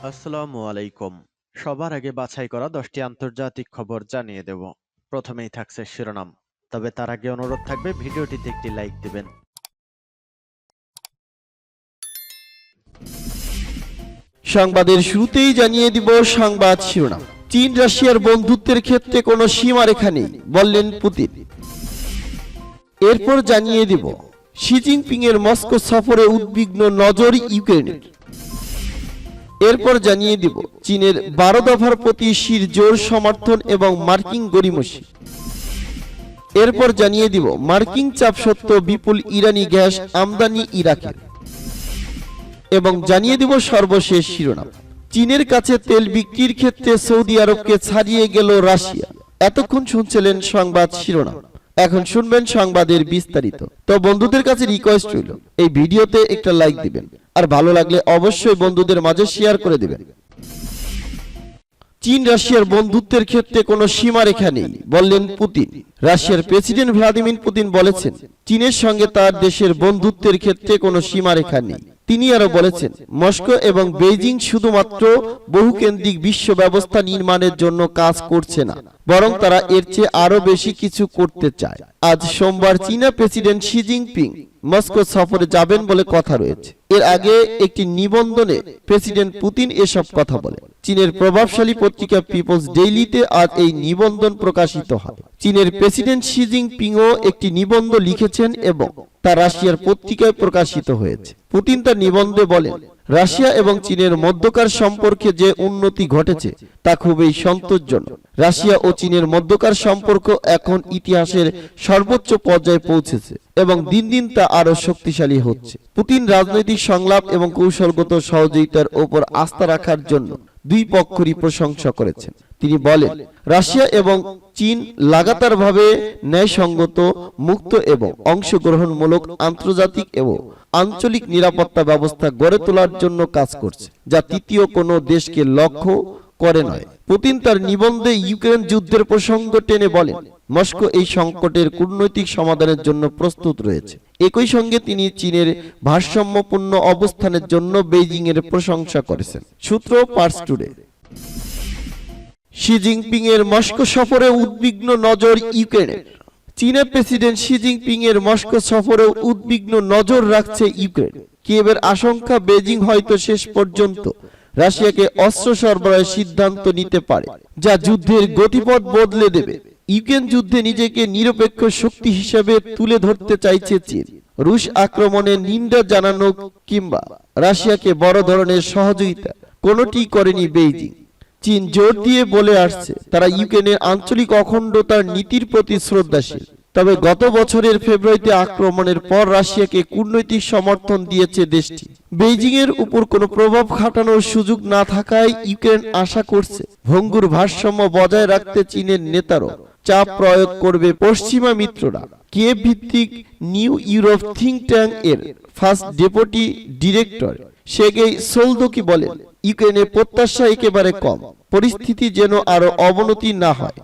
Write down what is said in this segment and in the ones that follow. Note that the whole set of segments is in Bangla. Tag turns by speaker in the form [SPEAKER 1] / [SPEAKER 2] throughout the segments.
[SPEAKER 1] আসসালামু আলাইকুম। সবার আগে বাছাই করা 10টি আন্তর্জাতিক খবর জানিয়ে দেব। প্রথমেই থাকছে শিরোনাম। তবে তার আগে অনুরোধ থাকবে ভিডিওটিতে একটি লাইক দিবেন।
[SPEAKER 2] সংবাদের শুরুতেই জানিয়ে দিব সংবাদ শিরোনাম। চীন রাশিয়ার বন্ধুত্বের ক্ষেত্রে কোনো সীমারেখা নেই, বললেন পুতিন। এরপর জানিয়ে দিব শি জিনপিং এর মস্কো সফরে উদ্বিগ্ন নজর ইউক্রেনের। এরপর জানিয়ে দিব চীনের 12 দফার প্রতি শির জোর সমর্থন এবং মার্কিন গড়িমসি। এরপর জানিয়ে দিব মার্কিন চাপ সত্ত্বেও বিপুল ইরানি গ্যাস আমদানি ইরাকের। এবং জানিয়ে দিব সর্বশেষ শিরোনাম, চীনের কাছে তেল বিক্রির ক্ষেত্রে সৌদি আরবকে ছাড়িয়ে গেল রাশিয়া। এতক্ষণ শুনছিলেন সংবাদ শিরোনাম, এখন শুনবেন সংবাদের বিস্তারিত। তো বন্ধুদের কাছে রিকোয়েস্ট রইল এই ভিডিওতে একটা লাইক দিবেন, আর ভালো লাগলে অবশ্যই বন্ধুদের মাঝে শেয়ার করে দিবেন। চীন রাশিয়ার বন্ধুত্বের ক্ষেত্রে কোনো সীমারেখা নেই, বললেন পুতিন। রাশিয়ার প্রেসিডেন্ট ভ্লাদিমির পুতিন বলেছেন চীনের সঙ্গে তার দেশের বন্ধুত্বের ক্ষেত্রে কোনো সীমারেখা নেই। তিনি আরো বলেছেন মস্কো এবং বেইজিং শুধুমাত্র বহুকেন্দ্রিক বিশ্ব ব্যবস্থা নির্মাণের জন্য কাজ করছে না, বরং তারা এর চেয়ে আরো বেশি কিছু করতে চায়। আজ সোমবার চীনা প্রেসিডেন্ট শি জিনপিং মস্কো সফরে যাবেন বলে কথা রয়েছে। এর আগে একটি নিবন্ধনে প্রেসিডেন্ট পুতিন এসব কথা বলেন। চীনের প্রভাবশালী পত্রিকা পিপলস ডেইলিতে আজ এই নিবন্ধন প্রকাশিত হয়। চীনের প্রেসিডেন্ট শি জিনপিংও একটি নিবন্ধ লিখেছেন এবং তা রাশিয়ার পত্রিকায় প্রকাশিত হয়েছে। পুতিন তার নিবন্ধে বলেন রাশিয়া এবং চীনের মধ্যকার সম্পর্কে যে উন্নতি ঘটেছে তা খুবই সন্তোষজনক। রাশিয়া ও চীনের মধ্যকার সম্পর্ক এখন ইতিহাসের সর্বোচ্চ পর্যায়ে পৌঁছেছে এবং দিন দিন তা আরো শক্তিশালী হচ্ছে। পুতিন রাজনৈতিক সংলাপ এবং কৌশলগত সহযোগিতার উপর আস্থা রাখার জন্য দুই পক্ষেরই প্রশংসা করেছেন। তিনি বলেন রাশিয়া এবং চীন লাগাতারভাবে ন্যায়সঙ্গত, মুক্ত এবং অংশগ্রহণমূলক আন্তর্জাতিক এবং আঞ্চলিক নিরাপত্তা ব্যবস্থা গড়ে তোলার জন্য কাজ করছে, যা তৃতীয় কোনো দেশকে লক্ষ্য করে নয়। পুতিন তার নিবন্ধে ইউক্রেন যুদ্ধের প্রসঙ্গ টেনে বলেন মস্কো এই সংকটের কূটনৈতিক সমাধানের জন্য প্রস্তুত রয়েছে। একই সঙ্গে তিনি চীনের ভারসাম্যপূর্ণ অবস্থানের জন্য বেইজিং এর প্রশংসা করেছেন। সূত্র পার্স টুডে। শি জিনপিং এর মস্কো সফরে উদ্বিগ্ন নজর ইউক্রেনের। চীনা প্রেসিডেন্ট শি জিনপিং এর মস্কো সফরে উদ্বিগ্ন নজর রাখছে ইউক্রেন। কিয়েভের আশঙ্কা বেজিং হয়তো শেষ পর্যন্ত রাশিয়াকে অস্ত্র সরবরাহের সিদ্ধান্ত নিতে পারে, যা যুদ্ধের গতিপথ বদলে দেবে। ইউক্রেন যুদ্ধে নিজেকে নিরপেক্ষ শক্তি হিসেবে তুলে ধরতে চাইছে চীন। রুশ আক্রমণের নিন্দা জানানো কিংবা রাশিয়াকে বড় ধরনের সহযোগিতা কোনোটি করেনি বেইজিং। চীন জোর দিয়ে বলে আসছে তারা ইউক্রেনের আঞ্চলিক অখণ্ডতার নীতির প্রতি শ্রদ্ধাশীল। তবে গত বছরের ফেব্রুয়ারিতে আক্রমণের পর রাশিয়াকে কূটনৈতিক সমর্থন দিয়েছে দেশটি। বেইজিং এর উপর কোনো প্রভাব খাটানোর সুযোগ না থাকায় ইউক্রেন আশা করছে ভঙ্গুর ভারসাম্য বজায় রাখতে চীনের নেতারও চাপ প্রয়োগ করবে পশ্চিমা মিত্ররা। কিয়েভ ভিত্তিক নিউ ইউরোপ থিঙ্ক ট্যাঙ্ক এর ফার্স্ট ডেপুটি ডিরেক্টর সের্গেই সোলদকি বলেন ইউক্রেনের প্রত্যাশা একেবারে কম, পরিস্থিতি যেন আরো অবনতি না হয়।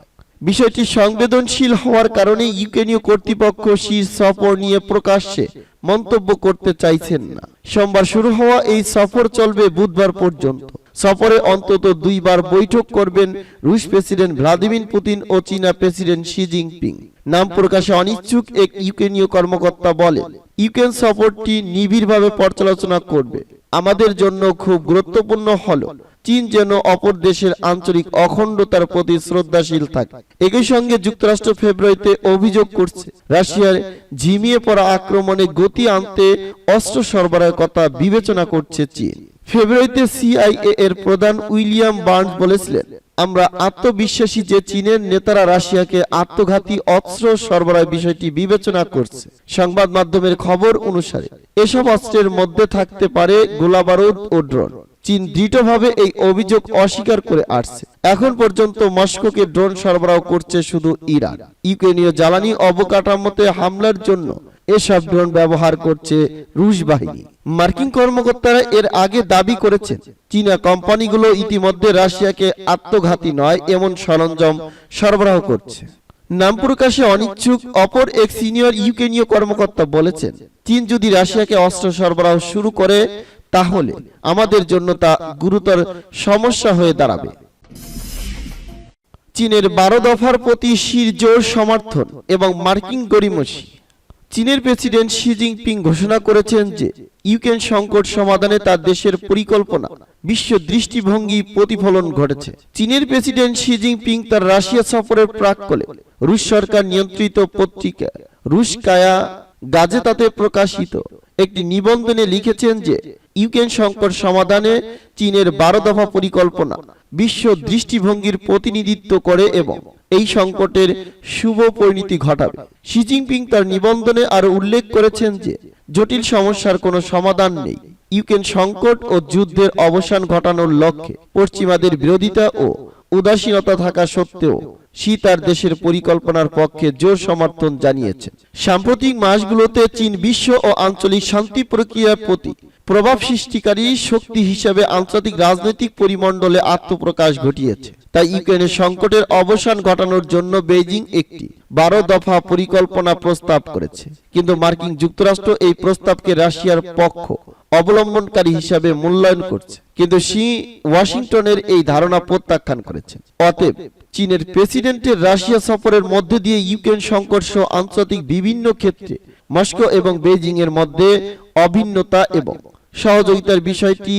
[SPEAKER 2] বিষয়টি সংবেদনশীল হওয়ার কারণে ইউক্রেনীয় কর্তৃপক্ষ শীর্ষ সফর নিয়ে প্রকাশ্যে মন্তব্য করতে চাইছেন না। সোমবার শুরু হওয়া এই সফর চলবে বুধবার পর্যন্ত। সফরে অন্তত দুইবার বৈঠক করবেন রুশ প্রেসিডেন্ট ভ্লাদিমির পুতিন ও চীনা প্রেসিডেন্ট শি জিনপিং। নাম প্রকাশে অনিচ্ছুক এক ইউক্রেনীয় কর্মকর্তা বলেন ইউক্রেন সফরটি নিবিড়ভাবে পর্যালোচনা করবে। আমাদের জন্য খুব গুরুত্বপূর্ণ হলো চীন যেন অপর দেশের আঞ্চলিক অখণ্ডতার প্রতি শ্রদ্ধাশীল থাকে। একই সঙ্গে যুক্তরাষ্ট্র ফেব্রুয়ারিতে অভিযোগ করছে রাশিয়ার ঝিমিয়ে পড়া আক্রমণে গতি আনতে অস্ত্র সরবরাহের কথা বিবেচনা করছে চীন। ফেব্রুয়ারিতে সিআইএ এর প্রধান উইলিয়াম বার্নস বলেছিলেন আমরা আত্মবিশ্বাসী যে চীনের নেতারা রাশিয়াকে আত্মঘাতী অস্ত্র সরবরাহের বিষয়টি বিবেচনা করছে। সংবাদ মাধ্যমের খবর অনুসারে এসব অস্ত্রের মধ্যে থাকতে পারে গোলাবারুদ ও ড্রোন। চীন দৃঢ়ভাবে এই অভিযোগ অস্বীকার করে আসছে। এখন পর্যন্ত মস্কোকে ড্রোন সরবরাহ করছে শুধু ইরান। ইউক্রেনীয় জ্বালানি অবকাঠামোতে হামলার জন্য এসব ড্রোন ব্যবহার করছে রুশ বাহিনী। মার্কিন কর্মকর্তারা এর আগে দাবি করেছেন চীনা কোম্পানিগুলো ইতিমধ্যে রাশিয়াকে আত্মঘাতী নয় এমন সরঞ্জাম সরবরাহ করছে। নাম প্রকাশে অনিচ্ছুক অপর এক সিনিয়র ইউক্রেনীয় কর্মকর্তা বলেছেন চীন যদি রাশিয়াকে অস্ত্র সরবরাহ শুরু করে তাহলে আমাদের জন্য তা গুরুতর সমস্যা হয়ে দাঁড়াবে। চীনের 12 দফার প্রতি শির জোর সমর্থন এবং মার্কিন গড়িমসি। চীনের প্রেসিডেন্ট শি জিনপিং ঘোষণা করেছেন যে ইউক্রেন সংকট সমাধানে তার দেশের পরিকল্পনা বিশ্ব দৃষ্টিভঙ্গি প্রতিফলন ঘটেছে। চীনের প্রেসিডেন্ট শি জিনপিং তার রাশিয়া সফরের প্রাক্কালে রুশ সরকার নিয়ন্ত্রিত পত্রিকা রুশকায়া গাজেতাতে প্রকাশিত একটি নিবন্ধনে লিখেছেন যে ইউক্রেন সংকট সমাধানে চীনের 12 দফা পরিকল্পনা বিশ্ব দৃষ্টিভঙ্গির প্রতিনিধিত্ব করে এবং এই সংকটের শুভ পরিণতি ঘটাবে। শি জিনপিং তার নিবন্ধনে আরো উল্লেখ করেছেন যে জটিল সমস্যার কোনো সমাধান নেই। ইউক্রেন সংকট ও যুদ্ধের অবসান ঘটানোর লক্ষ্যে পশ্চিমাদের বিরোধিতা ও উদাসীনতা থাকা সত্ত্বেও শি তার দেশের পরিকল্পনার পক্ষে জোর সমর্থন জানিয়েছেন। সাম্প্রতিক মাসগুলোতে চীন বিশ্ব ও আঞ্চলিক শান্তি প্রক্রিয়ার প্রতি প্রভাব সৃষ্টিকারী শক্তি হিসেবে আন্তর্জাতিক রাজনৈতিক পরিমণ্ডলে আত্মপ্রকাশ ঘটিয়েছে। তাই ইউক্রেনের সংকটের অবসান ঘটানোর জন্য বেইজিং একটি 12 দফা পরিকল্পনা প্রস্তাব করেছে, কিন্তু মার্কিন যুক্তরাষ্ট্র এই প্রস্তাবকে রাশিয়ার পক্ষ অবলম্বনকারী হিসাবে মূল্যায়ন করছে, কিন্তু শি ওয়াশিংটনের এই ধারণা প্রত্যাখ্যান করেছেন। অতএব চীনের প্রেসিডেন্টের রাশিয়া সফরের মধ্যে দিয়ে ইউক্রেন সংকট সহ আন্তর্জাতিক বিভিন্ন ক্ষেত্রে মস্কো এবং বেইজিং এর মধ্যে অভিন্নতা এবং সহযোগিতার বিষয়টি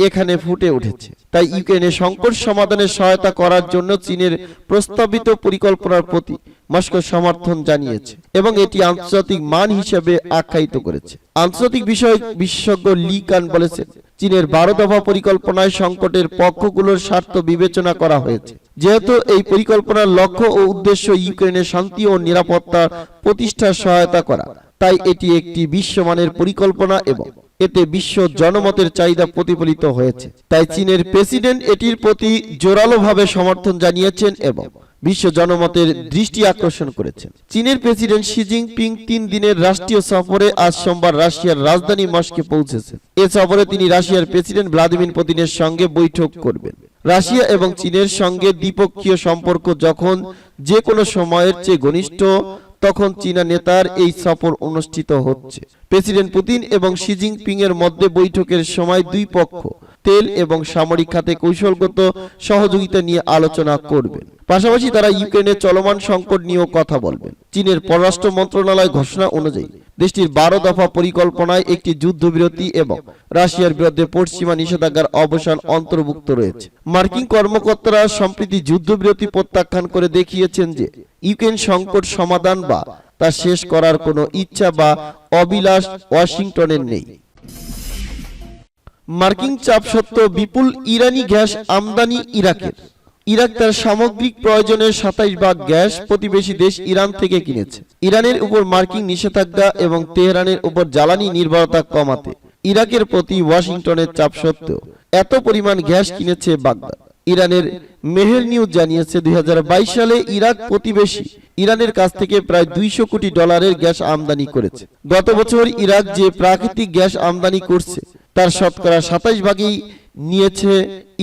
[SPEAKER 2] এখানে ফুটে উঠেছে। তাই ইউক্রেনের সংকট সমাধানে সহায়তা করার জন্য চীনের প্রস্তাবিত পরিকল্পনার প্রতি মস্কো সমর্থন জানিয়েছে এবং এটি আন্তর্জাতিক মান হিসেবে আখ্যায়িত করেছে। আন্তর্জাতিক বিষয়ক বিশেষজ্ঞ লি কান বলেছেন, চীনের 12 দফা পরিকল্পনায় সংকটের পক্ষগুলোর স্বার্থ বিবেচনা করা হয়েছে। যেহেতু এই পরিকল্পনার লক্ষ্য ও উদ্দেশ্য ইউক্রেনের শান্তি ও নিরাপত্তা প্রতিষ্ঠার সহায়তা করা, তাই এটি একটি বিশ্বমানের পরিকল্পনা এবং এতে বিশ্ব জনমতের চাহিদা প্রতিফলিত হয়েছে। তাই চীনের প্রেসিডেন্ট এটির প্রতি জোরালোভাবে সমর্থন জানিয়েছেন এবং বিশ্ব জনমতের দৃষ্টি আকর্ষণ করেছেন। চীনের প্রেসিডেন্ট শি জিনপিং 3 দিনের রাষ্ট্রীয় সফরে আজ সোমবার রাশিয়ার রাজধানী মস্কোয় পৌঁছেছেন। এ সফরে তিনি রাশিয়ার প্রেসিডেন্ট ভ্লাদিমির পুতিনের সঙ্গে বৈঠক করবেন। রাশিয়া এবং চীনের সঙ্গে দ্বিপক্ষীয় সম্পর্ক যখন যে কোনো সময়ের চেয়ে ঘনিষ্ঠ, তখন চীনা নেতার এই সফর অনুষ্ঠিত হচ্ছে। প্রেসিডেন্ট পুতিন এবং শি জিনপিং এর মধ্যে বৈঠকের সময় দুই পক্ষ তেল এবং সামরিক খাতে কৌশলগত সহযোগিতা নিয়ে আলোচনা করবেন। পাশাপাশি তারা ইউক্রেনের চলমান সংকট নিয়েও কথা বলবেন। চীনের পররাষ্ট্র মন্ত্রণালয় ঘোষণা অনুযায়ী দেশটির 12 দফা পরিকল্পনায় একটি যুদ্ধবিরতি এবং রাশিয়ার বিরুদ্ধে পশ্চিমা নিষেধাজ্ঞার অবসান অন্তর্ভুক্ত রয়েছে। মার্কিন কর্মকর্তারা সম্প্রতি যুদ্ধবিরতি প্রত্যাখ্যান করে দেখিয়েছেন যে ইউক্রেন সংকট সমাধান বা তা শেষ করার কোনো ইচ্ছা বা অভিলাষ ওয়াশিংটনের নেই। মার্কিন চাপ সত্ত্বেও বিপুল ইরানি গ্যাস আমদানি ইরাকের। ইরাক তার সামগ্রিক প্রয়োজনের 27% গ্যাস প্রতিবেশী দেশ ইরান থেকে কিনেছে। ইরানের উপর মার্কিন নিষেধাজ্ঞা এবং তেহরানের উপর জ্বালানি নির্ভরতা কমাতে ইরাকের প্রতি ওয়াশিংটনের চাপ সত্ত্বেও এত পরিমাণ গ্যাস কিনেছে বাগদাদ। ইরানের মেহের নিউজ জানিয়েছে 2022 সালে ইরাক প্রতিবেশী ইরানের কাছ থেকে প্রায় $200 কোটি গ্যাস আমদানি করেছে। গত বছর ইরাক যে প্রাকৃতিক গ্যাস আমদানি করছে তার শতকরা 27% নিয়েছে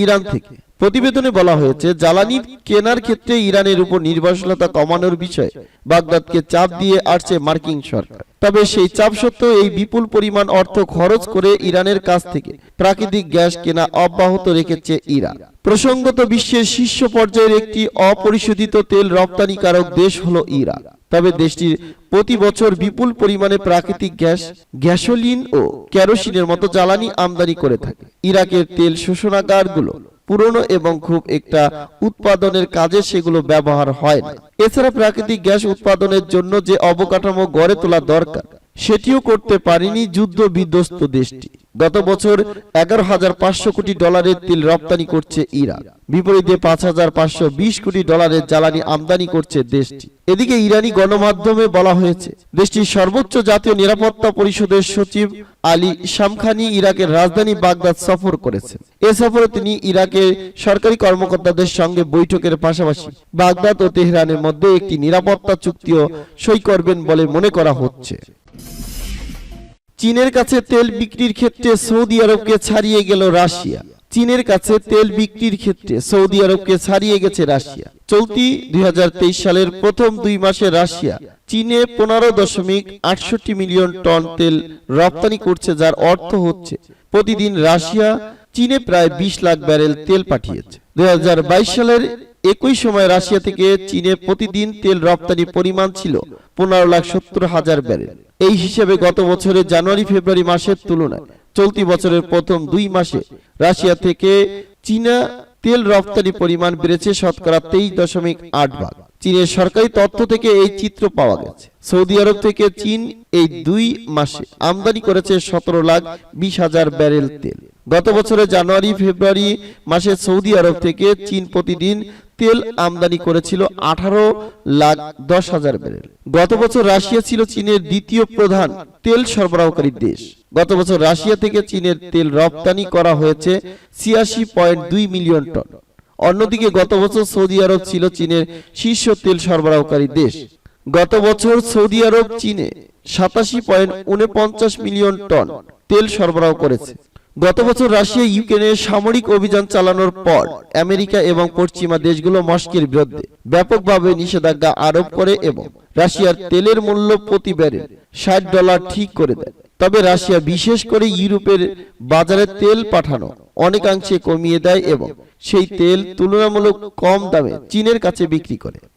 [SPEAKER 2] ইরান থেকে। প্রতিবেদনে বলা হয়েছে, জ্বালানি কেনার ক্ষেত্রে ইরানের উপর নির্ভরশীলতা কমানোর বিষয়ে বাগদাদকে চাপ দিয়ে আসছে মার্কিন সরকার। তবে সেই চাপ সত্ত্বেও এই বিপুল পরিমাণ অর্থ খরচ করে ইরানের কাছ থেকে প্রাকৃতিক গ্যাস কেনা অব্যাহত রেখেছে ইরান। প্রসঙ্গত, বিশ্বের শীর্ষ পর্যায়ের একটি অপরিশোধিত তেল রপ্তানিকারক দেশ হলো ইরান। তবে দেশটির প্রতি বছর বিপুল পরিমাণে প্রাকৃতিক গ্যাস, গ্যাসোলিন ও কেরোসিনের মতো জ্বালানি আমদানি করে থাকে। ইরাকের তেল শোষণাগারগুলো পুরনো এবং খুব একটা উৎপাদনের কাজে সেগুলো ব্যবহার হয় না। এছাড়া প্রাকৃতিক গ্যাস উৎপাদনের জন্য যে অবকাঠামো গড়ে তোলা দরকার সেটিও করতে পারেনি যুদ্ধ বিধ্বস্ত দেশটি। গত বছর $11,500 কোটি তেল রপ্তানি করছে ইরান, বিপরীতে $5,520 কোটি জ্বালানি আমদানি করছে দেশটি। এদিকে ইরানি গণমাধ্যমে বলা হয়েছে, দেশটির সর্বোচ্চ জাতীয় নিরাপত্তা পরিষদের সচিব আলী শামখানি ইরাকের রাজধানী বাগদাদ সফর করেছেন। এ সফরে তিনি ইরাকের সরকারি কর্মকর্তাদের সঙ্গে বৈঠকের পাশাপাশি বাগদাদ ও তেহরানের মধ্যে একটি নিরাপত্তা চুক্তিও সই করবেন বলে মনে করা হচ্ছে। চীনের কাছে তেল বিক্রির ক্ষেত্রে সৌদি আরবকে ছাড়িয়ে গেল রাশিয়া। চীনের কাছে তেল বিক্রির ক্ষেত্রে সৌদি আরবকে ছাড়িয়ে গেছে রাশিয়া। চলতি 2023 সালের প্রথম 2 মাসে রাশিয়া চীনে 15.68 মিলিয়ন টন তেল রপ্তানি করছে, যার অর্থ হচ্ছে প্রতিদিন রাশিয়া চীনে প্রায় 20 লাখ ব্যারেল তেল পাঠিয়েছে। 2022 সালের একই সময় রাশিয়া থেকে চীনে প্রতিদিন তেল রপ্তানি পরিমাণ ছিল 15,70,000 ব্যারেল। এই হিসেবে গত বছরের জানুয়ারি ফেব্রুয়ারি মাসের তুলনায় চলতি বছরের প্রথম 2 মাসে রাশিয়া থেকে চীনা তেল রপ্তানি পরিমাণ বেড়েছে শতকরা 23.8 ভাগ। চীনের সরকারি তথ্য থেকে এই চিত্র পাওয়া গেছে। সৌদি আরব থেকে চীন এই 2 মাসে আমদানি করেছে 17,20,000 ব্যারেল তেল। গত বছরের জানুয়ারি ফেব্রুয়ারি মাসে সৌদি আরব থেকে চীন প্রতিদিন তেল আমদানি করেছিল 18,10,000 ব্যারেল। গত বছর রাশিয়া ছিল চীনের দ্বিতীয় প্রধান তেল সরবরাহকারী দেশ। গত বছর রাশিয়া থেকে চীনের তেল রপ্তানি করা হয়েছে 86.2 মিলিয়ন টন। অন্যদিকে গত বছর সৌদি আরব ছিল চীনের শীর্ষ তেল সরবরাহকারী দেশ। গত বছর সৌদি আরব চীনে 87.49 মিলিয়ন টন তেল সরবরাহ করেছে। গত বছর রাশিয়া ইউক্রেনে সামরিক অভিযান চালানোর পর আমেরিকা এবং পশ্চিমা দেশগুলো মস্কোর বিরুদ্ধে ব্যাপকভাবে নিষেধাজ্ঞা আরোপ করে এবং রাশিয়ার তেলের মূল্য প্রতি ব্যারেল $60 ঠিক করে দেয়। তবে রাশিয়া বিশেষ করে ইউরোপের বাজারে তেল পাঠানো অনেকাংশে কমিয়ে দেয় এবং সেই তেল তুলনামূলক কম দামে চীনের কাছে বিক্রি করে।